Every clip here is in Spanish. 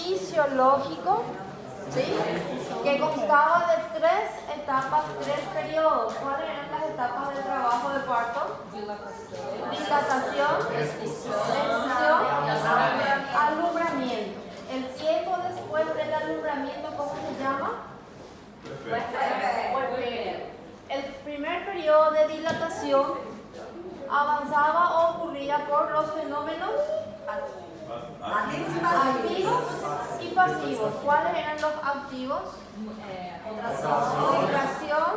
fisiológico, ¿sí? Que constaba de 3 etapas, 3 periodos. ¿Cuáles eran las etapas del trabajo de parto? Dilatación, extinción, alumbramiento. El tiempo después del alumbramiento, ¿cómo se llama? El primer periodo de dilatación avanzaba o ocurría por los fenómenos activos y pasivos. ¿Cuáles eran los activos? Contracción,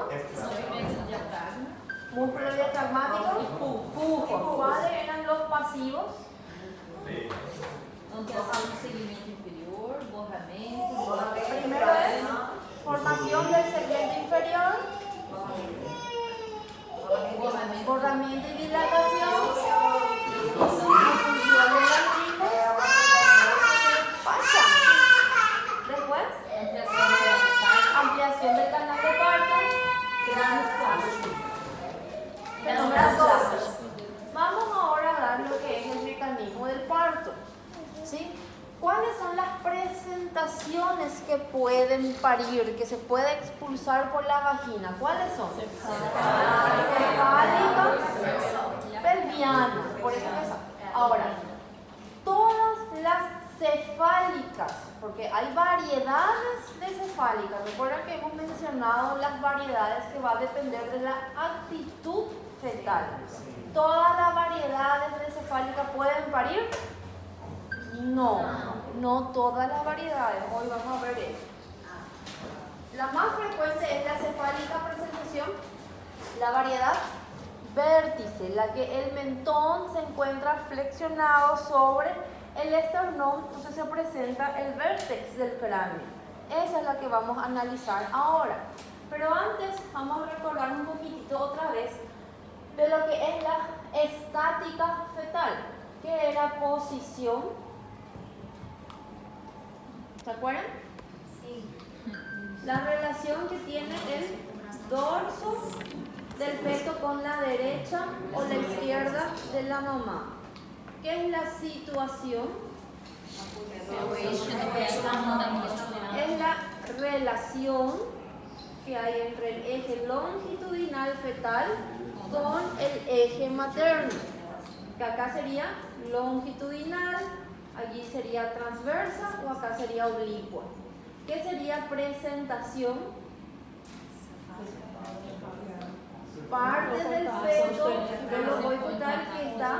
músculo diafragmático, pujo. ¿Cuáles eran los pasivos? Segmento inferior, borramento. Primero es formación del segmento inferior, borramiento y dilatación, expulsión del artritis, pacha. Después, ampliación del canal de parto, fenómenos dobles. Vamos ahora a dar lo que es el mecanismo del parto, ¿sí? ¿Cuáles son las presentaciones que pueden parir, que se puede expulsar por la vagina? ¿Cuáles son? Cefálica, pelviana, por eso empezamos. Ahora, todas las cefálicas, porque hay variedades de cefálicas. Recuerden que hemos mencionado las variedades que va a depender de la actitud fetal. ¿Todas las variedades de cefálica pueden parir? No todas las variedades. Hoy vamos a ver eso. La más frecuente es la cefálica presentación, la variedad vértice, la que el mentón se encuentra flexionado sobre el esternón, entonces se presenta el vértex del cráneo. Esa es la que vamos a analizar ahora. Pero antes vamos a recordar un poquitito otra vez de lo que es la estática fetal, que era posición. ¿Se acuerdan? Sí. La relación que tiene el dorso del feto con la derecha o la izquierda de la mamá. ¿Qué es la situación? Es la relación que hay entre el eje longitudinal fetal con el eje materno. Que acá sería longitudinal, allí sería transversa o acá sería oblicua. ¿Qué sería presentación? Parte del feto del ovoide fetal que está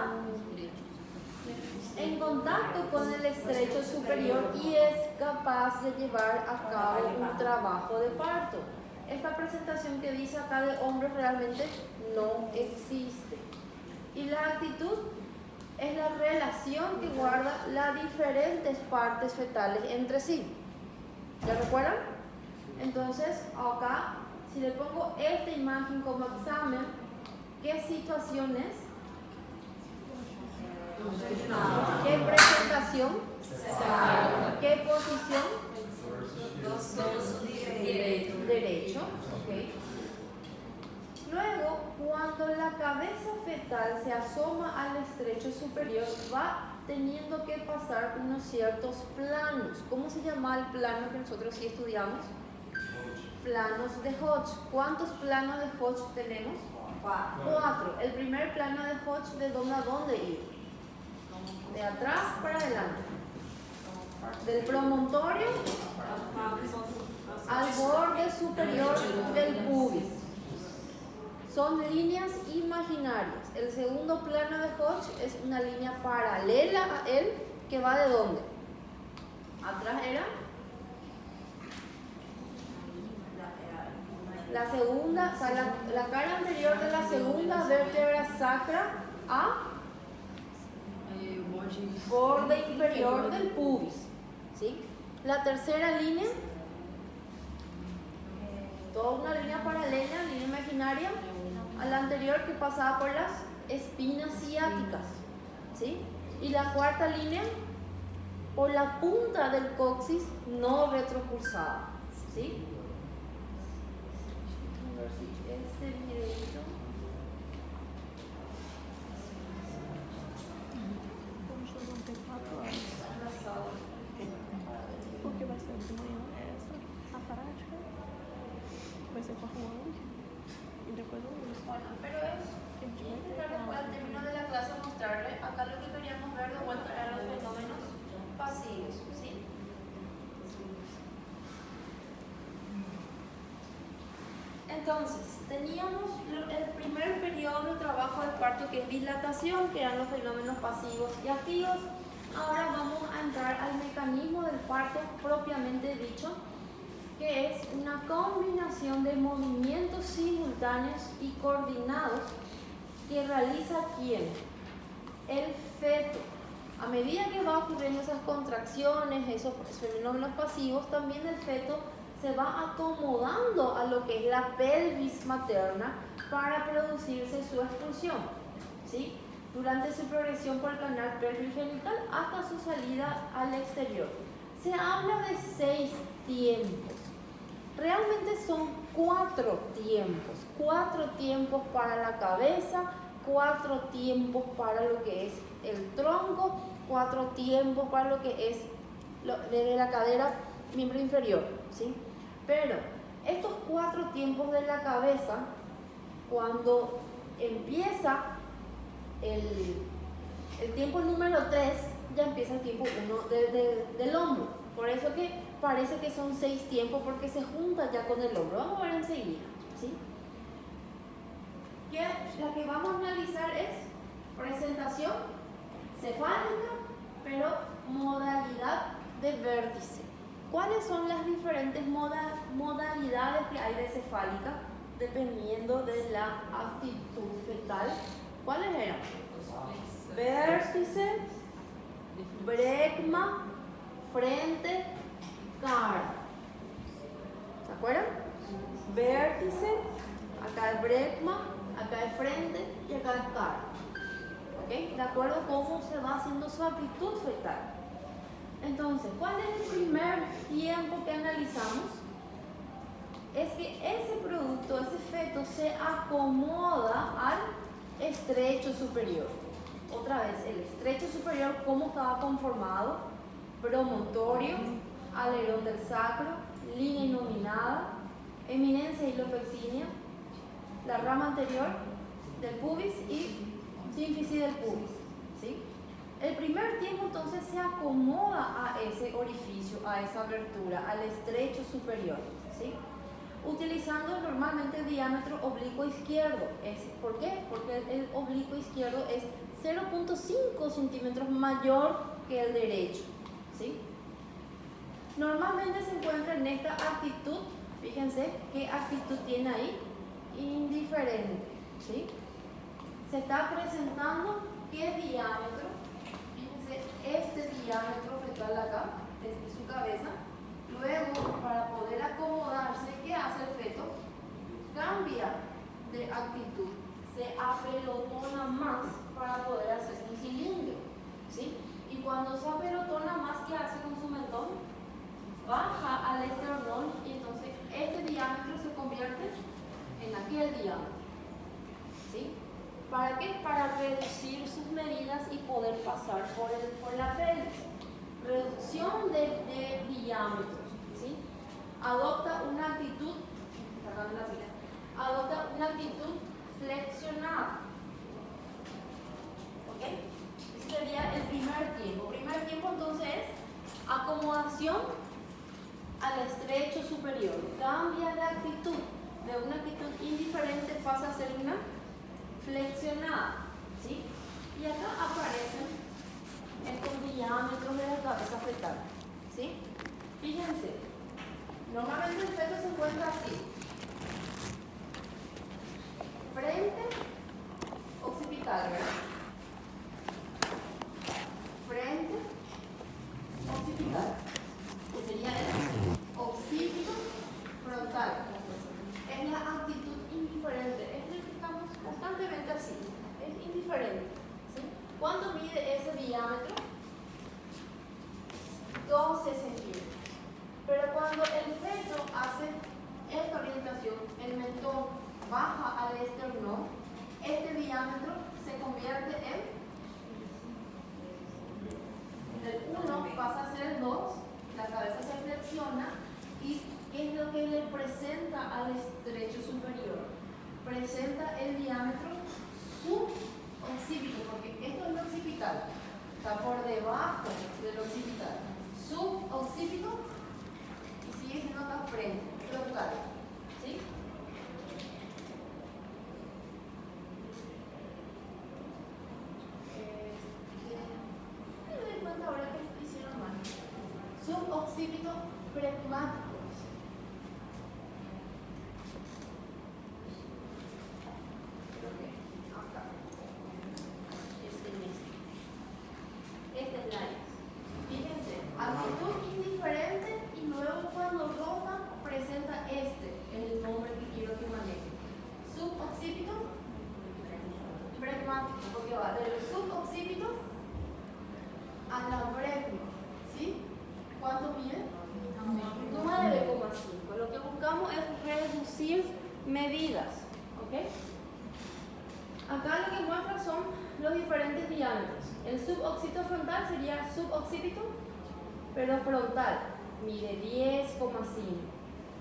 en contacto con el estrecho superior y es capaz de llevar a cabo un trabajo de parto. Esta presentación que dice acá de hombres realmente no existe. Y la actitud es la relación que guarda las diferentes partes fetales entre sí. ¿Ya recuerdan? Entonces, acá, si le pongo esta imagen como examen, ¿qué situación es? ¿Qué presentación? ¿Qué posición? Derecho. Okay. Luego, cuando la cabeza fetal se asoma al estrecho superior, va teniendo que pasar unos ciertos planos. ¿Cómo se llama el plano que nosotros sí estudiamos? Planos de Hodge. ¿Cuántos planos de Hodge tenemos? 4. El primer plano de Hodge, ¿de dónde a dónde ir? De atrás para adelante. Del promontorio al borde superior del pubis. Son líneas imaginarias. El segundo plano de Hodge es una línea paralela a él que va ¿de dónde? Atrás era la segunda, o sea, la cara anterior de la segunda vértebra sacra a borde inferior del pubis, ¿sí? La tercera línea, toda una línea paralela, línea imaginaria a la anterior que pasaba por las espinas ciáticas, ¿sí? Y la cuarta línea por la punta del coxis no retropulsada, ¿sí? A ver si este videito. Bueno, pero intentar después al término de la clase mostrarle, acá lo que queríamos ver de vuelta eran los fenómenos pasivos, ¿sí? Entonces, teníamos el primer periodo de trabajo del parto, que es dilatación, que eran los fenómenos pasivos y activos. Ahora vamos a entrar al mecanismo del parto propiamente dicho, que es una combinación de movimientos simultáneos y coordinados que realiza ¿quién? El feto. A medida que va ocurriendo esas contracciones, esos fenómenos pasivos, también el feto se va acomodando a lo que es la pelvis materna para producirse su expulsión, ¿sí? Durante su progresión por el canal pelvis-genital hasta su salida al exterior. Se habla de 6 tiempos. Realmente son 4 tiempos. 4 tiempos para la cabeza, 4 tiempos para lo que es el tronco, 4 tiempos para lo que es desde la cadera, miembro inferior, ¿sí? Pero estos 4 tiempos de la cabeza, cuando empieza el tiempo número 3, ya empieza el tiempo 1 del hombro. Por eso que parece que son 6 tiempos, porque se junta ya con el hombro. Vamos a ver enseguida, ¿sí? La que vamos a analizar es presentación cefálica, pero modalidad de vértice. ¿Cuáles son las diferentes modalidades que hay de cefálica dependiendo de la actitud fetal? ¿Cuáles eran? Vértice, brecma, frente, cara. ¿Se acuerdan? Vértice, acá el brecma, acá el frente y acá el cara. ¿Ok? De acuerdo a cómo se va haciendo su actitud fetal. Entonces, ¿cuál es el primer tiempo que analizamos? Es que ese producto, ese feto, se acomoda al estrecho superior. Otra vez, el estrecho superior, ¿cómo estaba conformado? Promontorio, alerón del sacro, línea innominada, eminencia hilopectínea, la rama anterior del pubis y sínfisis del pubis, ¿sí? El primer tiempo entonces se acomoda a ese orificio, a esa abertura, al estrecho superior, ¿sí? Utilizando normalmente el diámetro oblicuo izquierdo. ¿Por qué? Porque el oblicuo izquierdo es 0.5 centímetros mayor que el derecho, ¿sí? Normalmente se encuentra en esta actitud, fíjense qué actitud tiene ahí, indiferente, ¿sí? Se está presentando qué diámetro, fíjense este diámetro fetal acá, desde su cabeza. Luego, para poder acomodarse, ¿qué hace el feto? Cambia de actitud, se apelotona más para poder hacerse un cilindro, ¿sí? Y cuando se apelotona más, ¿qué hace con su mentón? Baja al esternón y entonces este diámetro se convierte en aquel diámetro, ¿sí? ¿Para qué? Para reducir sus medidas y poder pasar por la pelvis. Reducción de diámetros, ¿sí? Adopta una actitud flexionada, ¿ok? Ese sería el primer tiempo. Primer tiempo entonces es acomodación al estrecho superior. Cambia de actitud. De una actitud indiferente pasa a ser una flexionada, ¿sí? Y acá aparecen estos diámetros de la cabeza fetal, ¿sí? Fíjense, normalmente el feto se encuentra así: frente, occipital, ¿verdad? Frente, occipital, que sería el occipito frontal. Es la actitud indiferente. Estamos constantemente así, es indiferente, ¿sí? ¿Cuánto mide ese diámetro? 12 centímetros. Pero cuando el feto hace esta orientación, el mentón baja al esternón, este diámetro se convierte el 1 pasa a ser el 2, la cabeza se flexiona y ¿qué es lo que le presenta presenta al estrecho superior, presenta el diámetro suboccipito, porque esto es el occipital, está por debajo del occipital, suboccipito y sigue siendo acá frente, frontal, ¿sí? Me doy cuenta ahora que hicieron mal. Suboccipito pragmático. Creo que acá. Esta es la X. Fíjense, actitud indiferente y luego cuando rota presenta este, es el nombre que quiero que maneje. Suboccipito pragmático, porque va del suboccipito a la bregma, ¿sí? ¿Cuánto mide? 9,5. Lo que buscamos es reducir medidas, ¿ok? Acá lo que muestra son los diferentes diámetros. El suboccipito frontal sería suboccipito, pero frontal, mide 10,5.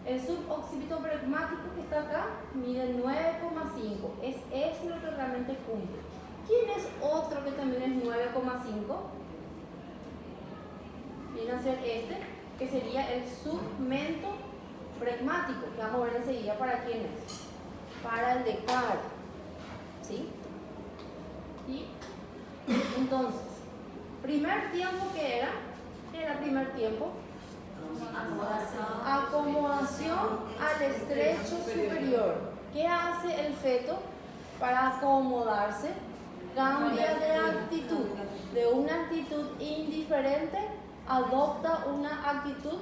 El suboccipito pragmático que está acá mide 9,5. Es lo que realmente cumple. ¿Quién es otro que también es 9,5? Viene a ser este, que sería el submento pragmático, que vamos a ver enseguida para quién es. Para el decaro, ¿sí? Y entonces, primer tiempo que era, ¿qué era primer tiempo? Acomodación al estrecho superior. ¿Qué hace el feto para acomodarse? Cambia de actitud, de una actitud indiferente adopta una actitud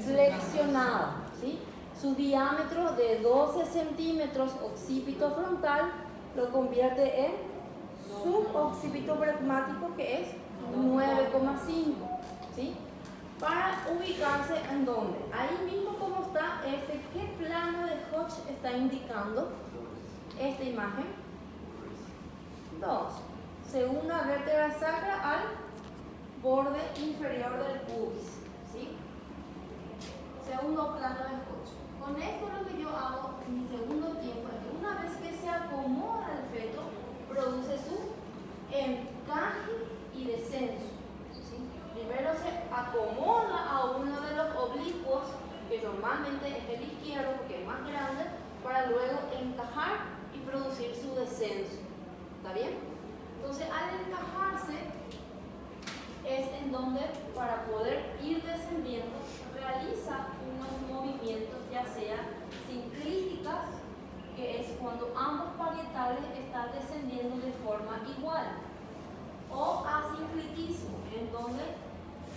flexionada, ¿sí? Su diámetro de 12 centímetros occipito frontal lo convierte en suboccipito pragmático, que es 9,5, ¿sí? Para ubicarse en dónde. Ahí mismo como está este, ¿qué plano de Hodge está indicando esta imagen? 2. Segunda vértebra sacra al borde inferior del pubis, ¿sí? Segundo plano de Hodge. Con esto lo que yo hago en mi segundo tiempo es que una vez que se acomoda el feto, produce su encaje y descenso, ¿sí? Primero se acomoda a uno de los oblicuos, que normalmente es el izquierdo porque es más grande, para luego encajar y producir su descenso. ¿Está bien? Entonces, al encajarse, es en donde para poder ir descendiendo realiza unos movimientos ya sea sinclíticas, que es cuando ambos parietales están descendiendo de forma igual, o asinclitismo, en donde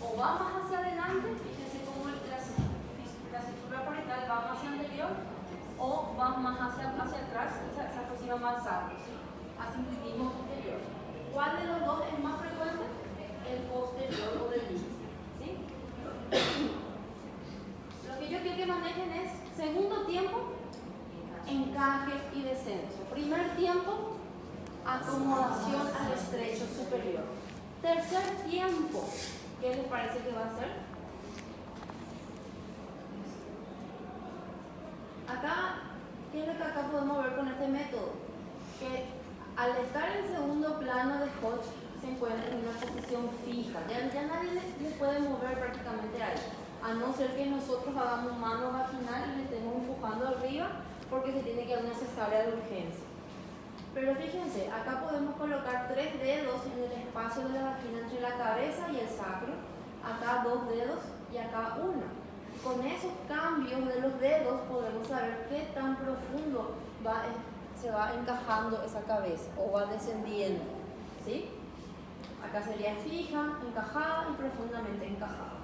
o va más hacia adelante, fíjense cómo la cintura parietal va más hacia anterior, o va más hacia atrás, se aproxima más sacro, ¿sí? Asinclitismo posterior. ¿Cuál de los dos es más frecuente? El posterior o del índice, ¿sí? Lo que yo quiero que manejen es segundo tiempo, encaje y descenso. Primer tiempo, acomodación al estrecho superior. Tercer tiempo, ¿qué les parece que va a ser? Acá, ¿qué es lo que acá podemos ver con este método? Que al estar en segundo plano de Hodge, se encuentra en una posición fija. Ya nadie le puede mover prácticamente ahí, a no ser que nosotros hagamos mano vaginal y le estemos empujando arriba porque se tiene que dar una cesárea de urgencia. Pero fíjense, acá podemos colocar 3 dedos en el espacio de la vagina entre la cabeza y el sacro, acá 2 dedos y acá 1. Con esos cambios de los dedos podemos saber qué tan profundo se va encajando esa cabeza o va descendiendo, ¿sí? Acá sería fija, encajada y profundamente encajada.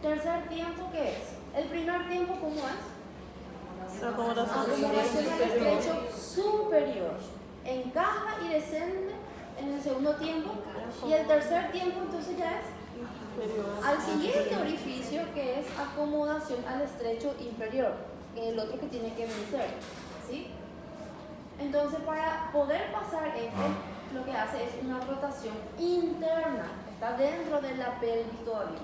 Tercer tiempo, ¿qué es? El primer tiempo, ¿cómo es? Acomodación al estrecho superior. Encaja y desciende en el segundo tiempo. Y el tercer tiempo, entonces ya es al siguiente orificio, que es acomodación al estrecho inferior, que es el otro que tiene que vencer, ¿sí? Entonces, para poder pasar lo que hace es una rotación interna, está dentro de la pelvis todavía.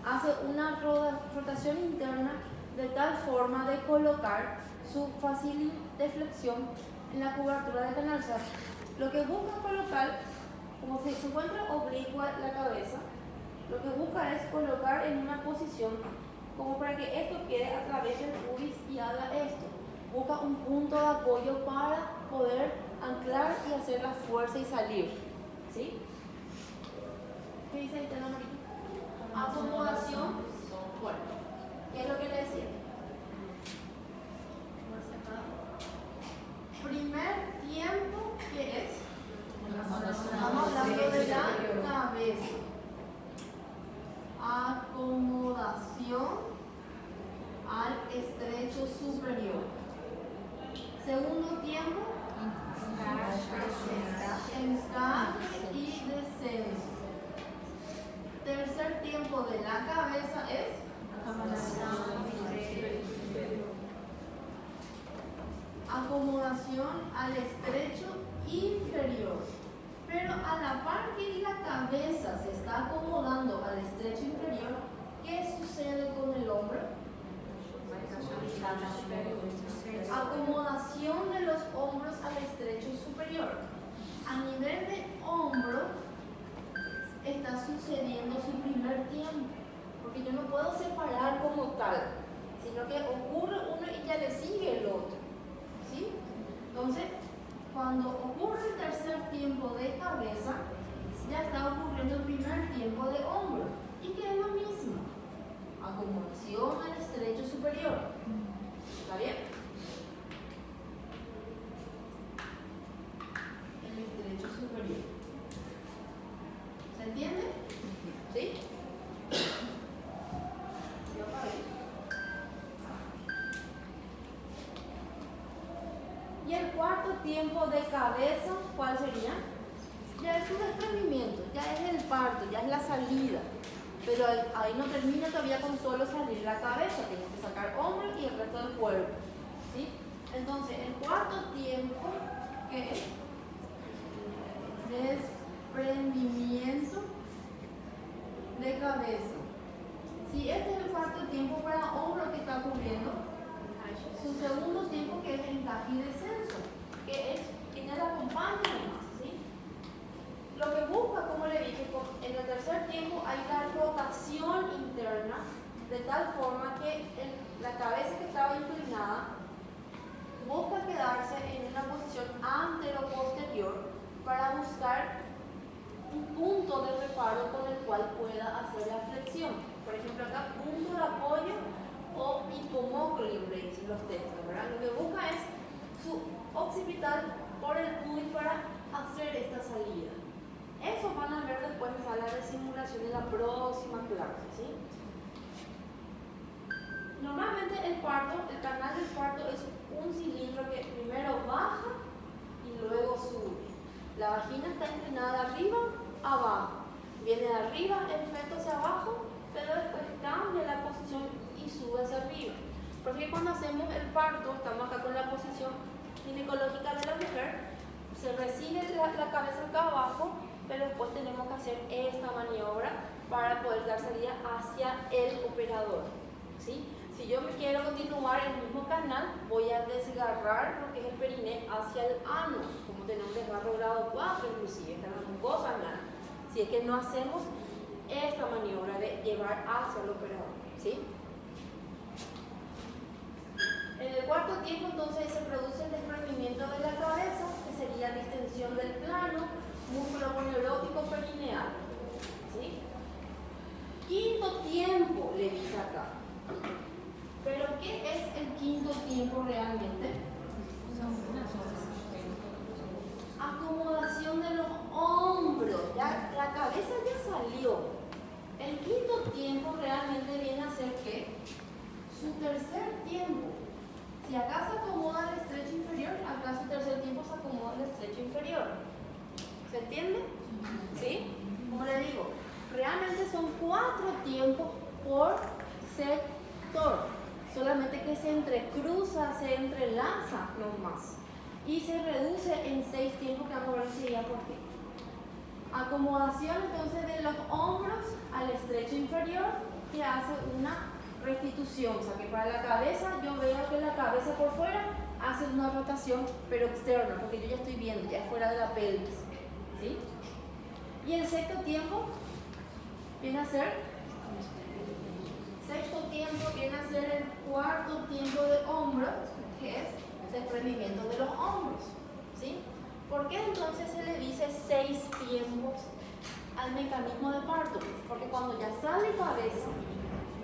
Hace una rotación interna de tal forma de colocar su fácil de flexión en la curvatura del canal. O sea, lo que busca colocar, como se encuentra oblicua la cabeza, lo que busca es colocar en una posición como para que esto quede a través del pubis y haga esto. Busca un punto de apoyo para poder anclar y hacer la fuerza y salir. ¿Sí? ¿Qué dice ahí, Tena Marito? Acomodación. Bueno, ¿qué es lo que le decía? Primer tiempo, ¿qué es? Estamos hablando de la cabeza. Acomodación al estrecho superior. Segundo tiempo, encaje y descenso. Tercer tiempo de la cabeza es acomodación al estrecho inferior. Pero a la par que la cabeza se está acomodando al estrecho inferior, ¿qué sucede con el hombro? Acomodación de los hombros al estrecho superior. A nivel de hombro está sucediendo su primer tiempo, porque yo no puedo separar como tal, sino que ocurre uno y ya le sigue el otro. ¿Sí? Entonces, cuando ocurre el tercer tiempo de cabeza, ya está ocurriendo el primer tiempo de hombro. Y que es lo mismo. Acomodación al estrecho superior. ¿Está bien? El estrecho superior. ¿Se entiende? ¿Sí? ¿Sí otra vez? Y el cuarto tiempo de cabeza, ¿cuál sería? Ya es un desprendimiento, ya es el parto, ya es la salida. Pero ahí no termina todavía con solo salir la cabeza, tengo que sacar hombros y el resto del cuerpo. ¿Sí? Entonces, el cuarto tiempo, ¿qué es? Desprendimiento de cabeza. Si este es el cuarto tiempo para hombro que está ocurriendo, su segundo tiempo que es encaje y descenso, que es que ya la acompaña más, ¿sí? Lo que busca, como le dije, en el tercer tiempo hay la rotación interna, de tal forma que la cabeza que estaba inclinada busca quedarse en una posición antero-posterior para buscar un punto de reparo con el cual pueda hacer la flexión. Por ejemplo, acá punto de apoyo o hipomócleo, le dicen los textos, ¿verdad? Lo que busca es su occipital por el pubis para hacer esta salida. Eso van a ver después en sala de simulación en la próxima clase, ¿sí? Normalmente el canal del parto es un cilindro que primero baja y luego sube. La vagina está inclinada de arriba a abajo. Viene de arriba el feto hacia abajo, pero después cambia la posición y sube hacia arriba. Porque cuando hacemos el parto, estamos acá con la posición ginecológica de la mujer, se recibe la cabeza acá abajo, pero después tenemos que hacer esta maniobra para poder dar salida hacia el operador. ¿Sí? Si yo me quiero continuar el mismo canal, voy a desgarrar lo que es el periné hacia el ano, como tenemos desgarro grado 4, inclusive, esta es la mucosa anal. Si es que no hacemos esta maniobra de llevar hacia el operador. ¿Sí? En el cuarto tiempo, entonces, se produce el desprendimiento de la cabeza, que sería distensión del plano, músculo poneurótico perineal. ¿Sí? Quinto tiempo, le dice acá. ¿Pero qué es el quinto tiempo realmente? Acomodación de los hombros. Ya, la cabeza ya salió. El quinto tiempo realmente viene a ser ¿qué? Su tercer tiempo. Si acá se acomoda el estrecho inferior, acá su tercer tiempo se acomoda el estrecho inferior. ¿Se entiende? ¿Sí? Como le digo, realmente son 4 tiempos por sector. Solamente que se entrecruza, se entrelaza nomás. Y se reduce en 6 tiempos que vamos a ver enseguida por qué. Acomodación entonces de los hombros al estrecho inferior, que hace una restitución, o sea que para la cabeza yo veo que la cabeza por fuera hace una rotación pero externa, porque yo ya estoy viendo, ya es fuera de la pelvis, ¿sí? Y el sexto tiempo viene a ser el cuarto tiempo de hombro, que es desprendimiento de los hombros, ¿sí? ¿Por qué entonces se le dice 6 tiempos al mecanismo de parto? Porque cuando ya sale cabeza,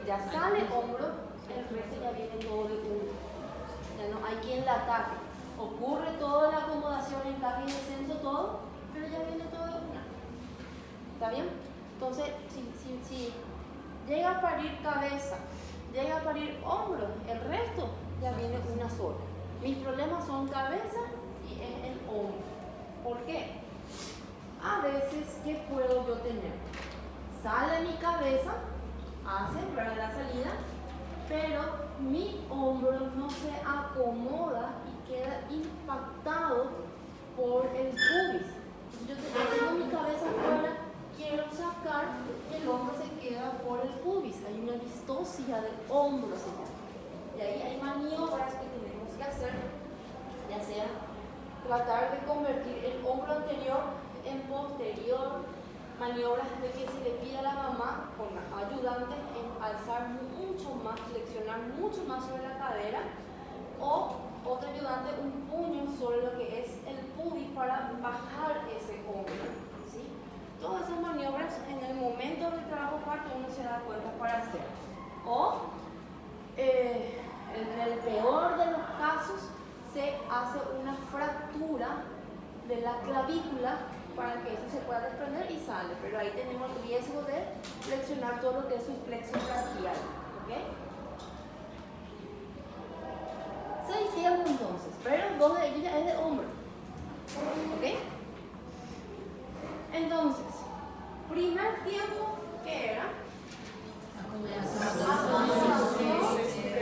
ya sale hombro, el resto ya viene todo de uno. Ya no hay quien la ataque. Ocurre toda la acomodación, encaje y descenso, todo, pero ya viene todo de una. ¿Está bien? Entonces, si llega a parir cabeza, llega a parir hombro, el resto ya viene una sola. Mis problemas son cabeza y el hombro. ¿Por qué? A veces, ¿qué puedo yo tener? Sale mi cabeza, hace para la salida, pero mi hombro no se acomoda y queda impactado por el pubis. Yo tengo mi cabeza afuera, quiero sacar, el hombro se queda por el pubis. Hay una distosia del hombro, se llama. Y ahí hay maniobras que tenemos que hacer, ya sea tratar de convertir el hombro anterior en posterior, maniobras de que se le pide a la mamá con la ayudante en alzar mucho más, flexionar mucho más sobre la cadera, o otro ayudante un puño sobre lo que es el pubis para bajar ese hombro, ¿sí? Todas esas maniobras en el momento del trabajo parto uno se da cuenta para hacer. O en el peor de los casos se hace una fractura de la clavícula para que eso se pueda desprender y sale, pero ahí tenemos el riesgo de flexionar todo lo que es su plexo braquial, ¿ok? 6 tiempos entonces, pero 2 de ellos ya es de hombro, ¿ok? Entonces, primer tiempo, ¿qué era? Acomodación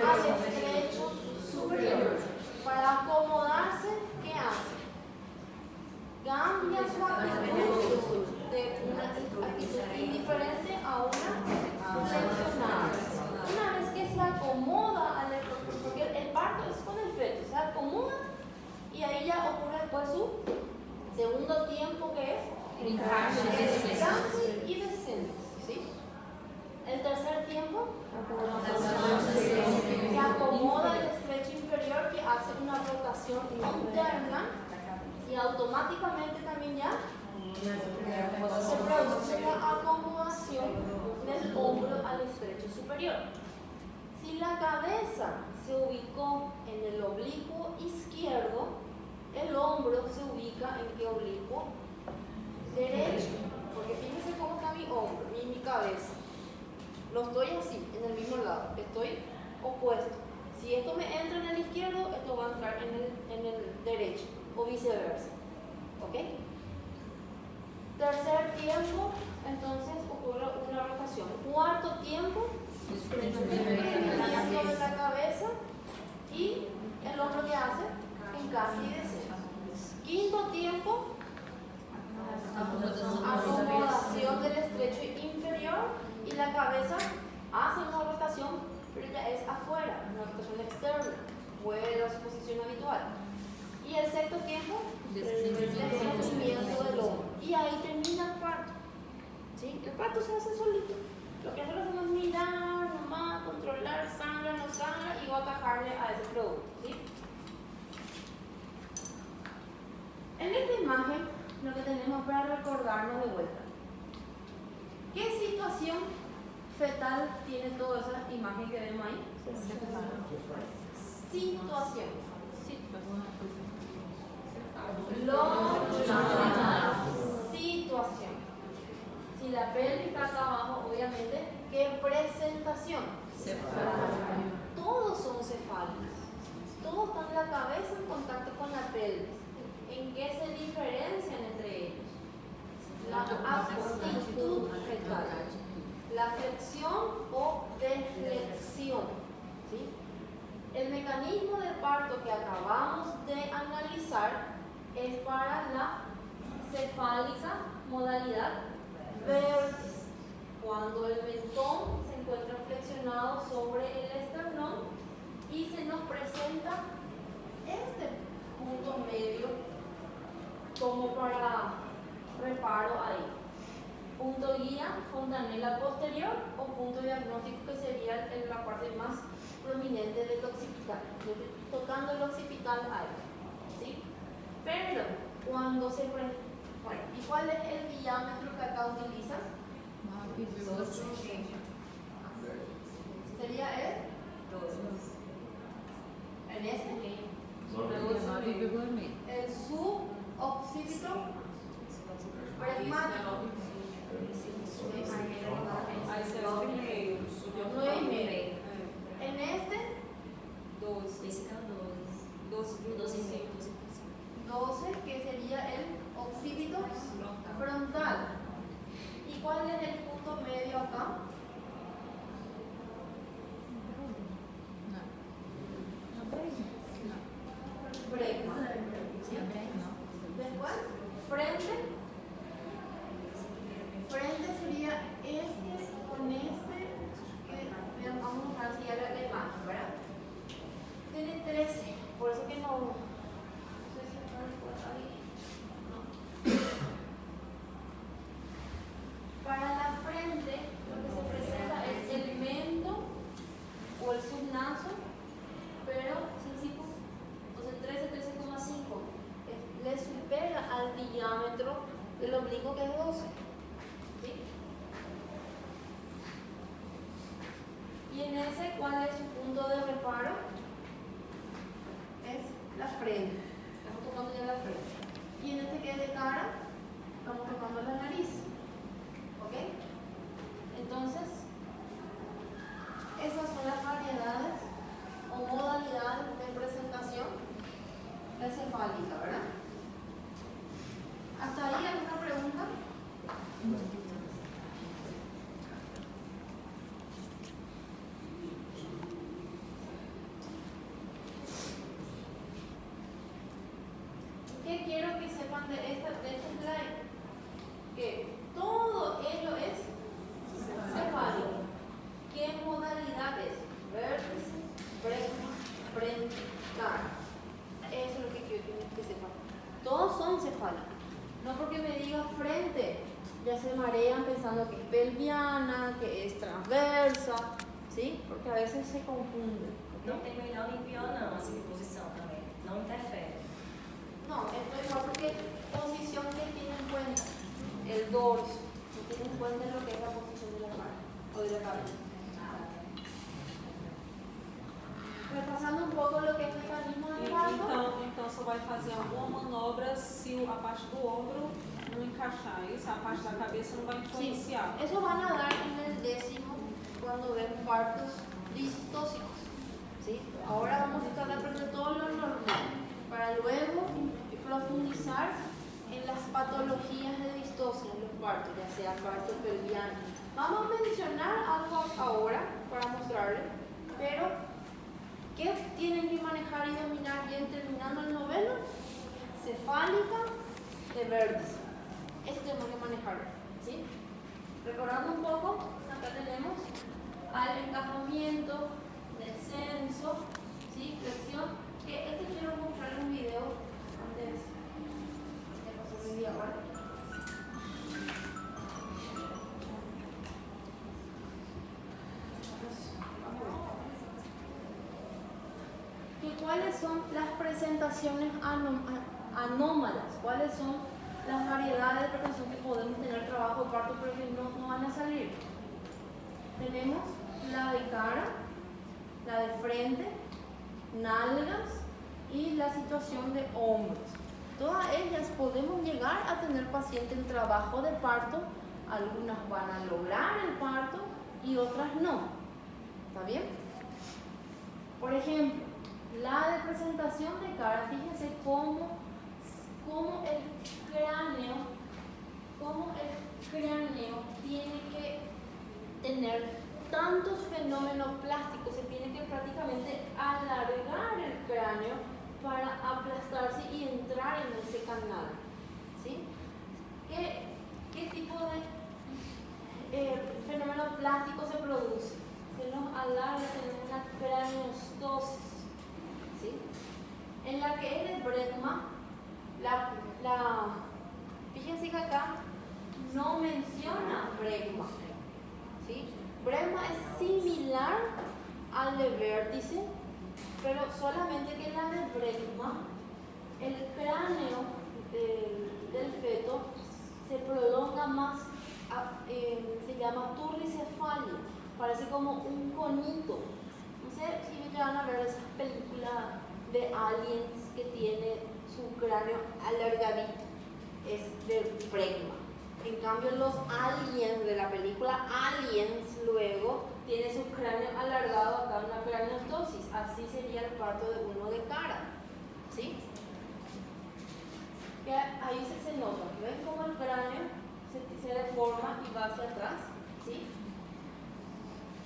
al estrecho superior. Para acomodarse, ¿qué hace? Cambia su actitud de una actitud indiferente a una flexionada. Una vez que se acomoda al porque el parto es con el feto, se acomoda y ahí ya ocurre después su segundo tiempo, que es encaje y descenso, ¿sí? El tercer tiempo se acomoda el estrecho inferior, que hace una rotación interna y automáticamente también ya se produce la acomodación del hombro al estrecho superior. Si la cabeza se ubicó en el oblicuo izquierdo, el hombro se ubica en qué oblicuo? Derecho. Porque fíjense cómo está mi hombro y mi cabeza. Lo estoy así, en el mismo lado. Estoy opuesto. Si esto me entra en el izquierdo, esto va a entrar en el derecho. O viceversa. ¿Ok? Tercer tiempo, entonces ocurre una rotación. Cuarto tiempo, desprendimiento de la cabeza y el hombro que hace encaje y descenso. Quinto tiempo, acomodación del estrecho inferior y la cabeza hace una rotación, pero ya es afuera, una rotación externa, vuelve a su posición habitual. Y el sexto tiempo, desprendimiento del hombro. Y ahí termina el parto. ¿Sí? El parto se hace solito. Lo que nosotros hacemos es mirar, nomás, controlar, sangra, no sangra y atajarle a ese producto. ¿Sí? En esta imagen, lo que tenemos para recordarnos de vuelta. ¿Qué situación fetal tiene toda esa imagen que vemos ahí? Situación. Situación. Si la pelvis está acá abajo, obviamente, ¿qué presentación? Todos son cefálicos. Todos están la cabeza en contacto con la pelvis. ¿En qué se diferencian entre ellos? La actitud fetal, la flexión o deflexión, ¿sí? El mecanismo de parto que acabamos de analizar es para la cefálica modalidad vértice, cuando el mentón se encuentra flexionado sobre el esternón y se nos presenta este punto medio como para reparo ahí. Punto guía, fontanela posterior o punto diagnóstico, que sería la parte más prominente del occipital, tocando el occipital ahí, ¿sí? Pero cuando se bueno, ¿y cuál es el diámetro que acá utilizan? Sería en este, el suboccipito pragmático. 9,5. En este, 12, que sería el occipito frontal. ¿Y cuál es el punto medio acá? Brecma. Después, frente. Frente sería este con este, que vamos a mostrar si ya la imagen, ¿verdad? Tiene 13, por eso que no sé si está ahí. No. Para la frente, lo que se presenta es el mento o el subnaso, pero sencillo, entonces 13,5 le supera al diámetro del oblicuo, que es 12. ¿Sí? Y en ese, ¿cuál es su punto de reparo? Es la frente. Estamos tocando ya la frente. Y en este que es de cara, estamos tocando la nariz. ¿Ok? Entonces, esas son las variedades o modalidades de presentación encefálica, ¿verdad? ¿Hasta ahí alguna pregunta? ¿Qué quiero que sepan de este slide? Que todo ello es cefálico. ¿Qué modalidad es? Vértice, brecma, frente, cara. Eso es lo que quiero que sepan. Todos son cefálicos. No porque me diga frente, ya se marean pensando que es pelviana, que es transversa, ¿sí? Porque a veces se confunden. Não tem melhor nem pior não, assim, de posição também. Não interfere. No, esto es igual porque posición que tiene en cuenta el dorso, no tiene en cuenta lo que es la posición de la mano o de la cabeza. Repasando un poco lo que es el mecanismo del parto. Então só vai fazer alguma manobra se a parte do ombro não encaixar. Isso, a parte da cabeça não vai Sí, influenciar. eso van a dar en el 10º cuando ven partos distóxicos. ¿Sí? Ahora vamos a tratar de todo lo normal para luego profundizar en las patologías de distosia en los partos, ya sea parto pelviano. Vamos a mencionar algo ahora para mostrarles, pero ¿qué tienen que manejar y dominar bien terminando el noveno? Cefálica de vértice. Eso tenemos que manejar, ¿sí? Recordando un poco, acá tenemos al encajamiento, descenso, ¿sí? Flexión, que este quiero mostrarles un video antes de pasar media hora. ¿Cuáles son las presentaciones anómalas? ¿Cuáles son las variedades de presentación que podemos tener trabajo de parto pero que no van a salir? Tenemos la de cara, la de frente, nalgas y la situación de hombros. Todas ellas podemos llegar a tener pacientes en trabajo de parto. Algunas van a lograr el parto y otras no. ¿Está bien? Por ejemplo, la de presentación de cara, fíjense cómo el cráneo tiene que tener tantos fenómenos plásticos, se tiene que prácticamente alargar el cráneo para aplastarse y entrar en ese canal. ¿Sí? ¿Qué tipo de fenómeno plástico se produce? larga tenemos una craniostosis, ¿sí? En la que en el bregma, fíjense que acá no menciona bregma, ¿sí? Bregma es similar al de vértice, pero solamente que en la de bregma, el cráneo del feto se prolonga más, se llama turricefalia, parece como un conito. No sé si ya van a ver esas películas de aliens que tiene su cráneo alargadito, es de bregma. En cambio los aliens de la película Aliens luego tiene su cráneo alargado acá, una craniostosis. Así sería el parto de uno de cara, ¿sí? Que ahí se nota, ¿ven cómo el cráneo se deforma y va hacia atrás? ¿Sí?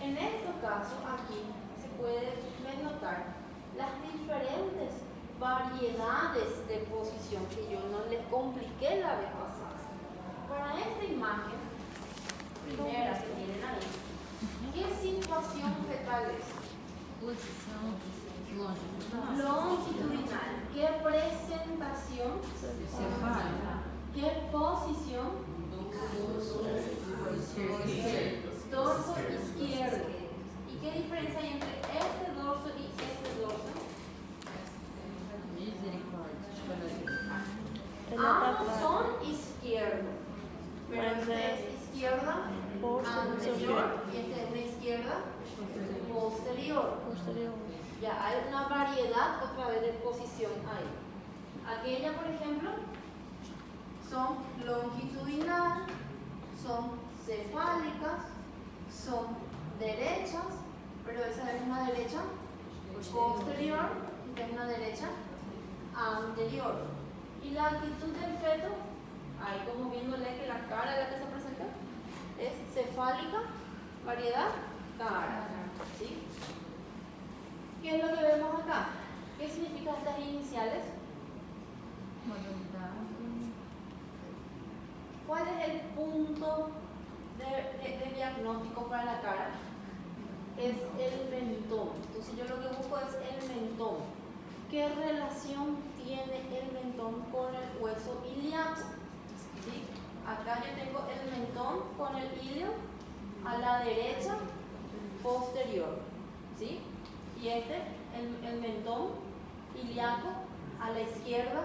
En este caso, aquí se puede notar las diferentes variedades de posición que yo no les compliqué la vez pasada. Para esta imagen, primera que tienen ahí, ¿qué situación fetal es? Posição longitudinal. Longitudinal. ¿Qué presentación? Cefálica. ¿Qué posición? Dorso izquierdo. ¿Y qué diferencia hay entre este dorso y este dorso? Misericórdia. Ambos son izquierdos, pero este es izquierda anterior y este es la izquierda posterior. Ya hay una variedad otra vez de posición ahí. Aquella, por ejemplo, son longitudinal, son cefálicas, son derechas, pero esa es una derecha posterior y esta es una derecha anterior. Y la actitud del feto, ahí como viéndole que la cara de la que se presenta es cefálica, variedad, cara, ¿sí? ¿Qué es lo que vemos acá? ¿Qué significan estas iniciales? Modalidade. ¿Cuál es el punto de diagnóstico para la cara? Es el mentón. Entonces yo lo que busco es el mentón. ¿Qué relación tiene el mentón con el hueso ilíaco? ¿Sí? Acá yo tengo el mentón con el ilio a la derecha posterior, ¿sí? Y este, el mentón ilíaco a la izquierda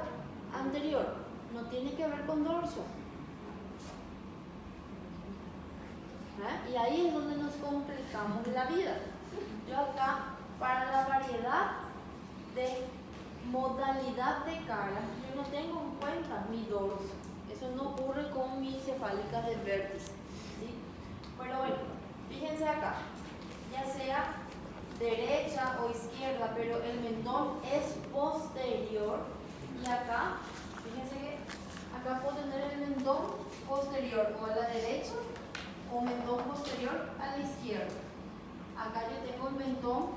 anterior. No tiene que ver con dorso. ¿Eh? Y ahí es donde nos complicamos la vida. Yo acá, para la variedad de modalidad de cara, yo no tengo en cuenta mi dorso. Eso no ocurre con mi cefálica del vértice, ¿sí? Pero bueno, fíjense acá, ya sea derecha o izquierda, pero el mentón es posterior. Y acá, fíjense que acá puedo tener el mentón posterior o a la derecha o mentón posterior a la izquierda. Acá yo tengo el mentón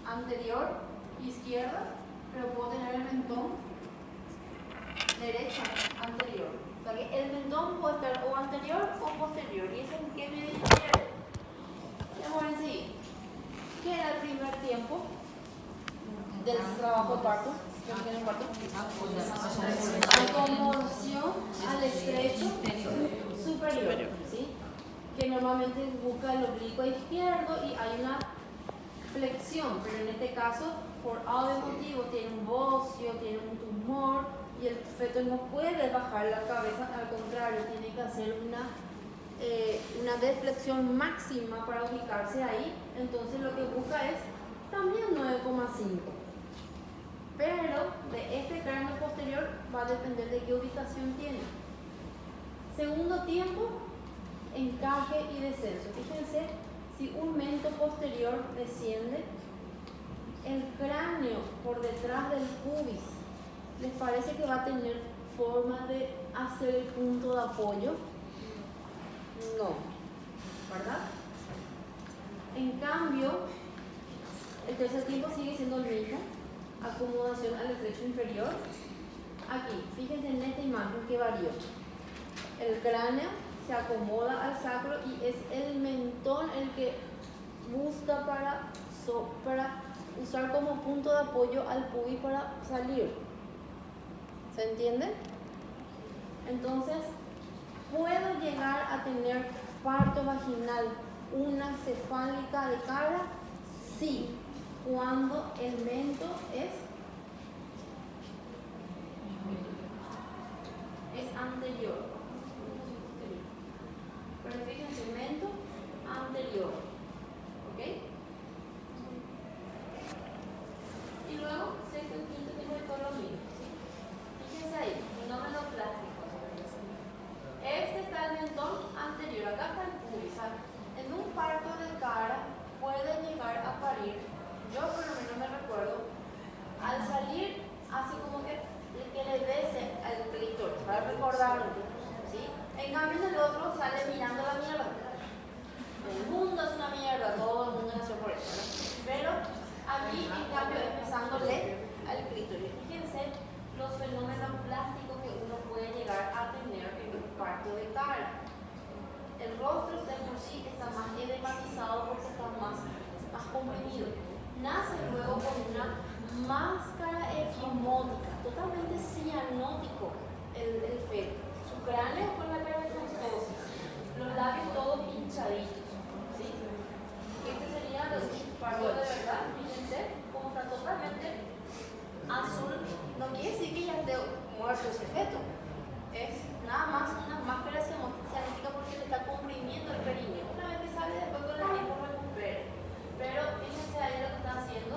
anterior, izquierda, pero puedo tener el mentón derecha, anterior. O sea que el mentón puede estar o anterior o posterior. ¿Y eso en qué me difiere? Vamos a decir, ¿qué era el primer tiempo del trabajo de parto? Acomodación al estrecho superior, ¿sí? Que normalmente busca el oblicuo izquierdo y hay una flexión, pero en este caso, por algún motivo, tiene un bocio, tiene un tumor y el feto no puede bajar la cabeza, al contrario, tiene que hacer una deflexión máxima para ubicarse ahí. Entonces lo que busca es también 9,5. Pero de este cráneo posterior va a depender de qué ubicación tiene. Segundo tiempo, encaje y descenso. Fíjense, si un mento posterior desciende, el cráneo por detrás del pubis, ¿les parece que va a tener forma de hacer el punto de apoyo? No, ¿verdad? En cambio, el tercer tiempo sigue siendo el mismo. Acomodación al estrecho inferior. Aquí, fíjense en esta imagen que varió. El cráneo se acomoda al sacro y es el mentón el que busca para usar como punto de apoyo al pubis para salir. ¿Se entiende? Entonces, ¿puedo llegar a tener parto vaginal, una cefálica de cara? Sí, cuando el mento es anterior. Pero fíjense, mento anterior. ¿Ok? Y luego, sexto y quinto tipo de colomía. Fíjense ahí, fenómeno plástico. Este está el mentón anterior, acá está el pubis. En un parto de cara puede llegar a parir, yo por lo menos me recuerdo, al salir así como que le bese al clítoris, para recordarlo, ¿sí? En cambio en el otro sale mirando la mierda. El mundo es una mierda, todo el mundo nació por eso, ¿no? Pero aquí en cambio es besándole al clítoris. Fíjense los fenómenos plásticos que uno puede llegar a tener en un parto de cara. El rostro de por sí está más edematizado porque está más comprimido. Nace luego con una máscara equimótica, totalmente cianótico el feto. Su cráneo con la cara transitosa, los labios todos hinchaditos. ¿Sí? Este sería el parto de verdad, fíjense, como está totalmente azul. No quiere decir que ya esté muerto ese feto. Es nada más una máscara cianítica porque le está comprimiendo el perineo. Una vez que sale, después con el tiempo recupera. Pero fíjense ahí lo que está haciendo.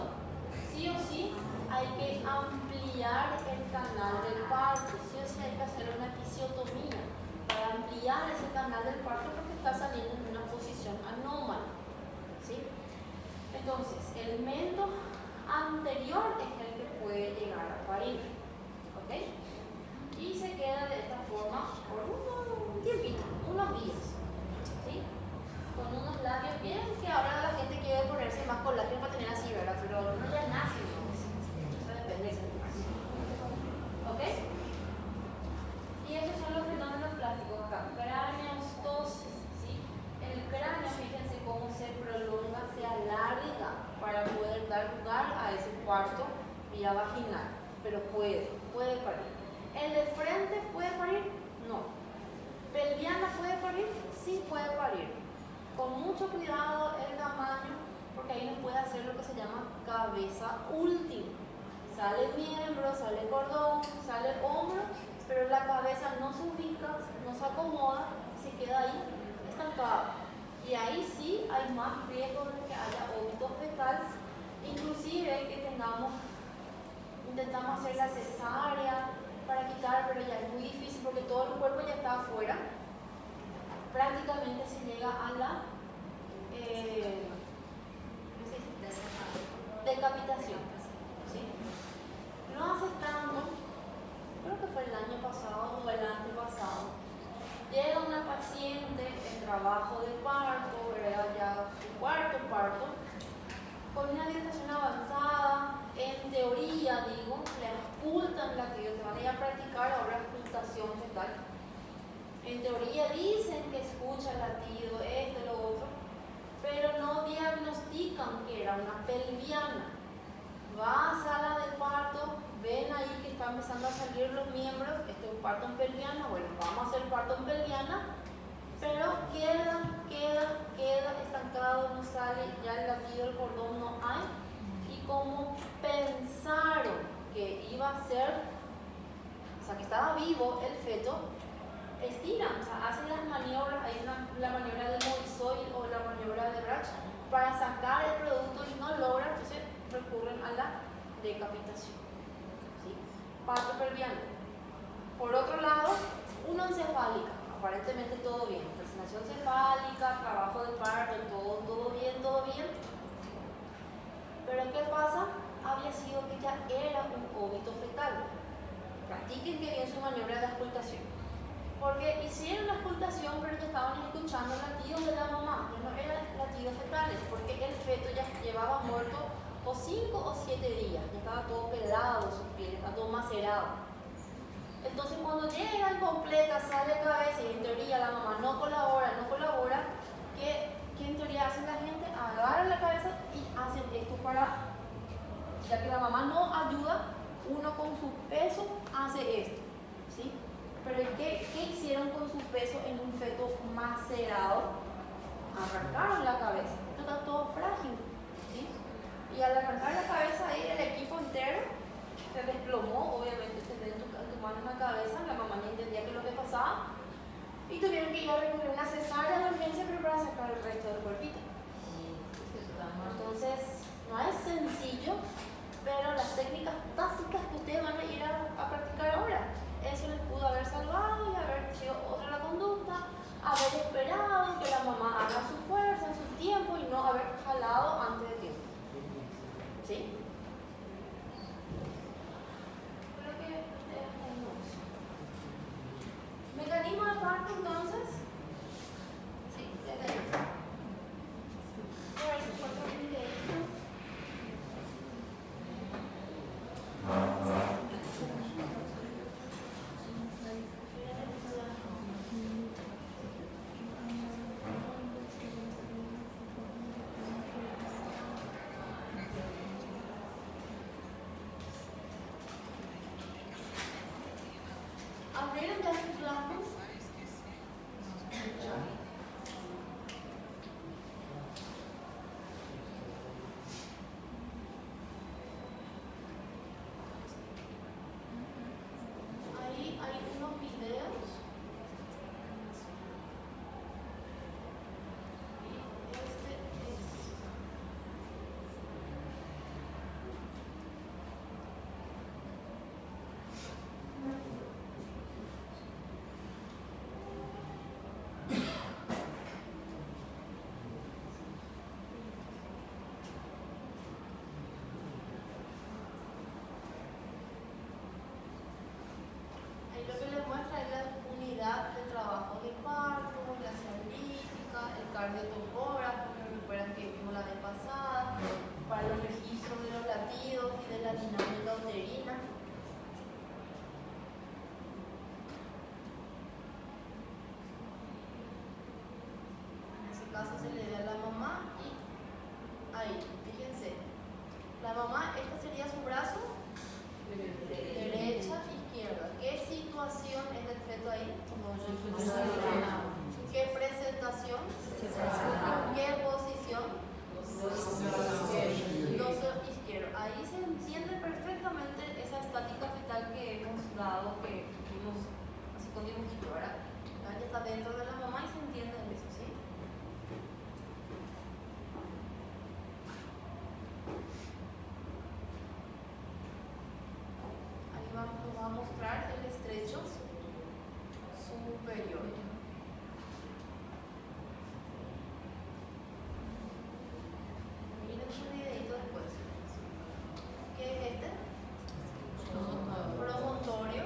Sí o sí hay que ampliar el canal del parto. Sí o sí hay que hacer una episiotomía para ampliar ese canal del parto porque está saliendo en una posición anómala. ¿Sí? Entonces, el mento anterior es el que puede llegar a parir. ¿Ok? Y se queda de esta forma por un tiempito, unos días, ¿sí? Con unos labios bien, que ahora la gente quiere ponerse más colágeno para tener así, ¿verdad? Pero no ya nace, ¿no? Eso depende de ese caso. ¿Ok? Y esos son los fenómenos plásticos acá. Craneostosis, ¿sí? El cráneo, fíjense cómo se prolonga, se alarga para poder dar lugar a ese parto vía vaginal. Pero puede parir. ¿El de frente puede parir? No. ¿Pelviana puede parir? Sí puede parir. Con mucho cuidado el tamaño, porque ahí no puede hacer lo que se llama cabeza última. Sale miembro, sale cordón, sale hombro, pero la cabeza no se ubica, no se acomoda, se queda ahí estancada. Y ahí sí hay más riesgo de que haya óbito fetal, inclusive que intentamos hacer la cesárea para quitar, pero ya es muy difícil porque todo el cuerpo ya está afuera. Prácticamente se llega a la decapitación. ¿Sí? No hace tanto, creo que fue el año pasado o el antepasado, llega una paciente en trabajo de parto, era ya su cuarto parto, con una dilatación avanzada. En teoría, digo, le auscultan latidos, te van a ir a practicar ahora auscultación fetal. En teoría dicen que escucha el latido, esto, lo otro, pero no diagnostican que era una pelviana. Va a sala de parto, ven ahí que están empezando a salir los miembros, esto es un parto en pelviana, bueno, vamos a hacer parto en pelviana, pero queda estancado, no sale, ya el latido del cordón no hay. Y como pensaron que iba a ser, o sea, que estaba vivo el feto, estiran, o sea, hacen las maniobras, hay la maniobra de Moisoy o la maniobra de Brach para sacar el producto y no logran, entonces recurren a la decapitación. ¿Sí? Parto pelviano. Por otro lado, una encefálica, aparentemente todo bien, presentación cefálica, trabajo de parto, todo bien. Pero ¿qué pasa? Había sido que ya era un óbito fetal. Practiquen que bien su maniobra de auscultación. Porque hicieron la auscultación, pero ya estaban escuchando latidos de la mamá, que no eran latidos fetales, porque el feto ya llevaba muerto o 5 o 7 días, ya estaba todo pelado, su piel, estaba todo macerado. Entonces cuando llega incompleta, sale cabeza y en teoría la mamá no colabora, ¿qué en teoría hace la gente? Ah, agarran la cabeza y hacen esto para, ya que la mamá no ayuda, uno con su peso hace esto, ¿sí? Pero ¿qué hicieron con su peso en un feto macerado? Arrancaron la cabeza, esto está todo frágil, ¿sí? Y al arrancar la cabeza ahí el equipo entero se desplomó, obviamente tener tu mano en la cabeza, la mamá no entendía qué es lo que pasaba y tuvieron que ir a recurrir a una cesárea de urgencia pero para sacar el resto del cuerpito. Entonces, no es sencillo, pero las técnicas básicas que ustedes van a ir a practicar ahora, eso les pudo haber salvado y haber sido otra la conducta, haber esperado que la mamá haga su fuerza en su tiempo y no haber jalado antes de tiempo. ¿Sí? Creo que ustedes tenemos. Mecanismo de parto entonces. Sí, ya tenemos. A ver si encuentro un videito. ¿Abrieron ya sus platos? Ahí hay unos videos. Y este es. Ahí lo que les muestra es la unidad de trabajo de parto, la analítica, el cardiotopógrafo, que recuerdan que vimos la vez pasada, para los registros de los latidos y de la dinámica uterina. En ese caso se le da a la mamá y ahí, fíjense, la mamá, este sería su brazo, derecha, izquierda. ¿Qué situación es del feto ahí? ¿Qué presentación? ¿Qué posición? Dorso izquierdo. Ahí se entiende perfectamente esa estática fetal que hemos dado, que vimos así con dibujito, ¿verdad? Ya está dentro de la mamá y se entiende eso, ¿sí? Ahí nos va a mostrar el estrecho superior. Miren su videito después. ¿Qué es este? Promontorio.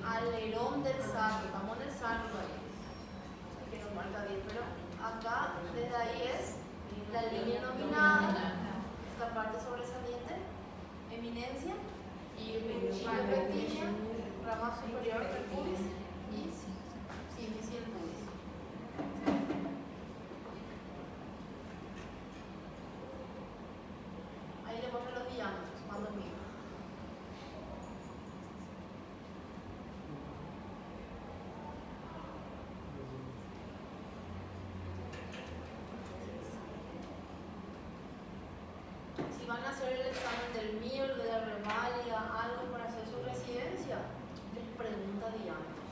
Alerón del sacro. Estamos en el sacro ahí. Que nos marca bien, pero acá, desde ahí es la línea nominada, esta parte sobresaliente, eminencia, y rectilia, rama superior del pubis y sínfisis del pubis. Ahí le muestro los diámetros, más lo mismo. Si van a hacer el examen del MIR, de la remalia, algo para hacer su residencia, les pregunta diámetros.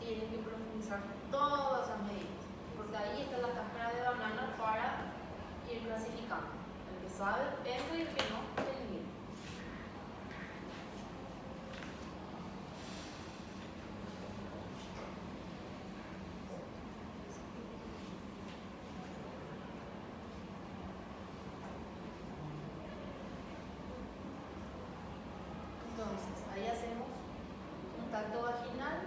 Tienen que profundizar todas esas medidas, porque ahí está la cáscara de banana para ir clasificando. El que sabe, entra y el que no, se elimina. Entonces, ahí hacemos un tacto vaginal,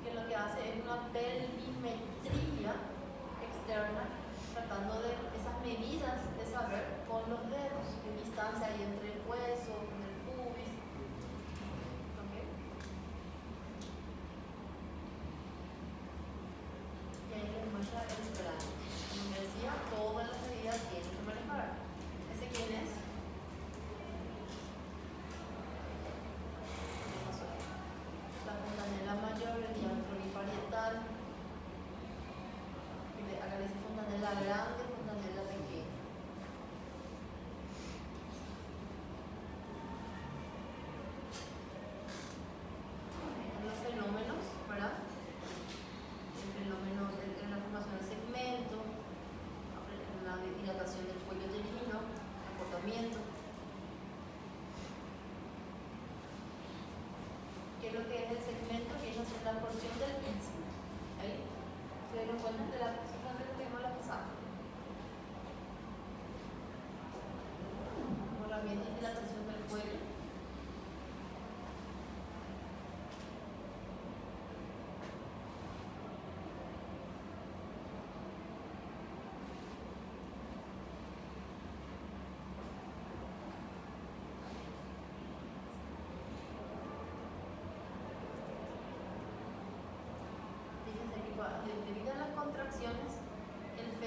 que lo que hace es una pelvimetría externa, tratando de esas medidas de saber con los dedos, qué distancia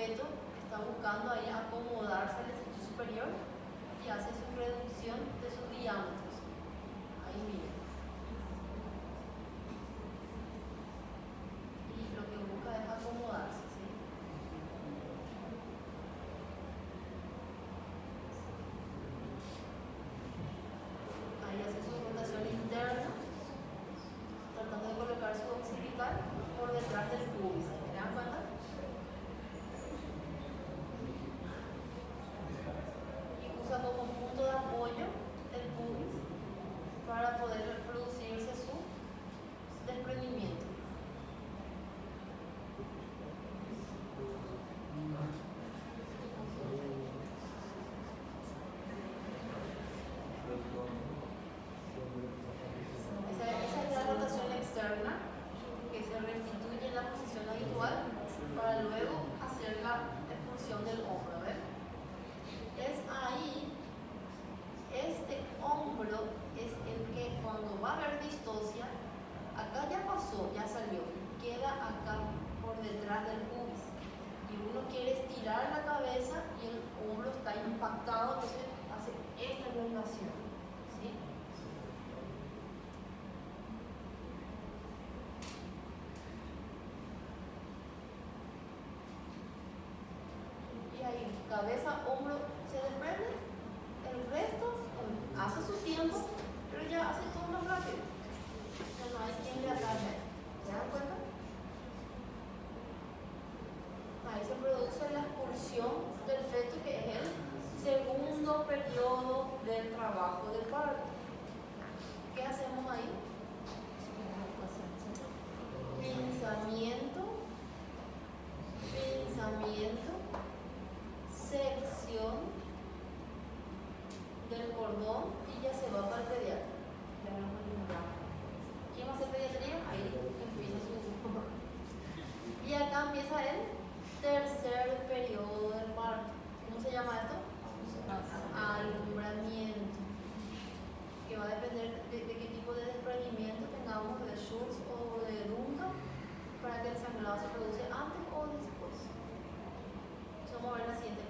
feto está buscando ahí acomodarse al sitio superior y hace su reducción de sus diámetros. Ahí miren. Y lo que busca es acomodarse, ¿sí? Ahí hace su rotación interna, tratando de colocar su occipital por detrás del pubis. ¿Se dan cuenta? Y usa como punto de apoyo el pubis para poder producirse su desprendimiento. Esa es la rotación externa que se restituye en la posición habitual para luego hacer la expulsión del hombro. ¿Ven? Es ahí, este hombro es el que cuando va a haber distosia, acá ya pasó, ya salió, queda acá por detrás del pubis. Y uno quiere estirar la cabeza y el hombro está impactado, entonces hace esta elongación. ¿Sí? Y ahí, cabeza, hombro se desprende, el resto hace su tiempo, pero ya hace todo más rápido. Ya no hay quien le ataque. ¿Se dan cuenta? Ahí se produce la expulsión del feto, que es el segundo periodo del trabajo del parto. ¿Qué hacemos ahí? Pinzamiento, sección del cordón y ya se va para el pediatra. ¿Quién va a hacer pediatría? Ahí empieza su... Y acá empieza el tercer periodo del parto. ¿Cómo se llama esto? Alumbramiento. Que va a depender de qué tipo de desprendimiento tengamos, de Schultz o de Duncan, para que el sangrado se produce antes o después. Vamos a ver la siguiente cosa.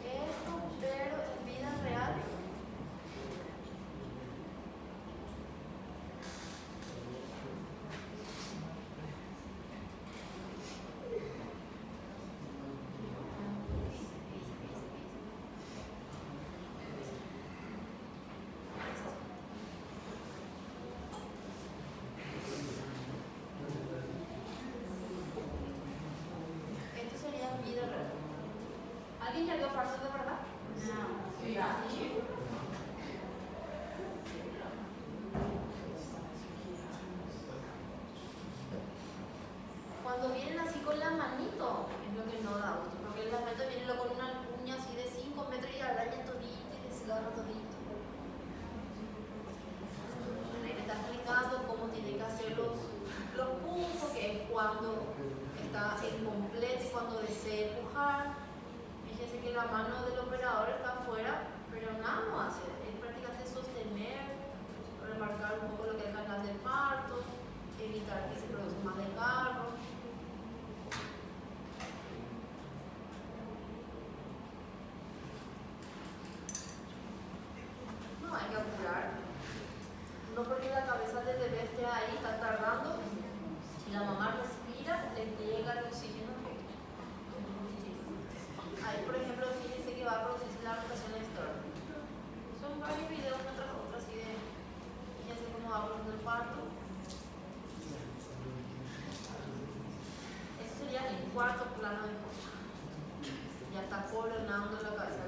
Esto, pero en vida real, esto sería en vida real. ¿Alguien ya vio parto de verdad? No. Sí. Cuando vienen así con la manito, es lo que no da gusto, porque la manito viene con una uña así de 5 metros y araña todito y desgarra todito. Ahí le está explicando cómo tiene que hacer los puntos, que es cuando está incompleto y cuando desea empujar. Fíjense que la mano del operador está afuera, pero nada no hace. Es prácticamente sostener, remarcar un poco lo que es el canal del parto, evitar que se produzca más desgarro. No hay que apurar. No porque la cabeza del bebé esté ahí, está tardando. Si la mamá respira, le llega el oxígeno. Ahí, por ejemplo, fíjense que va a producirse la rotación externa. Son varios videos uno tras otro, así de, fíjense cómo va produciendo el parto. Ese sería el cuarto plano de foto. Ya está coronando la cabeza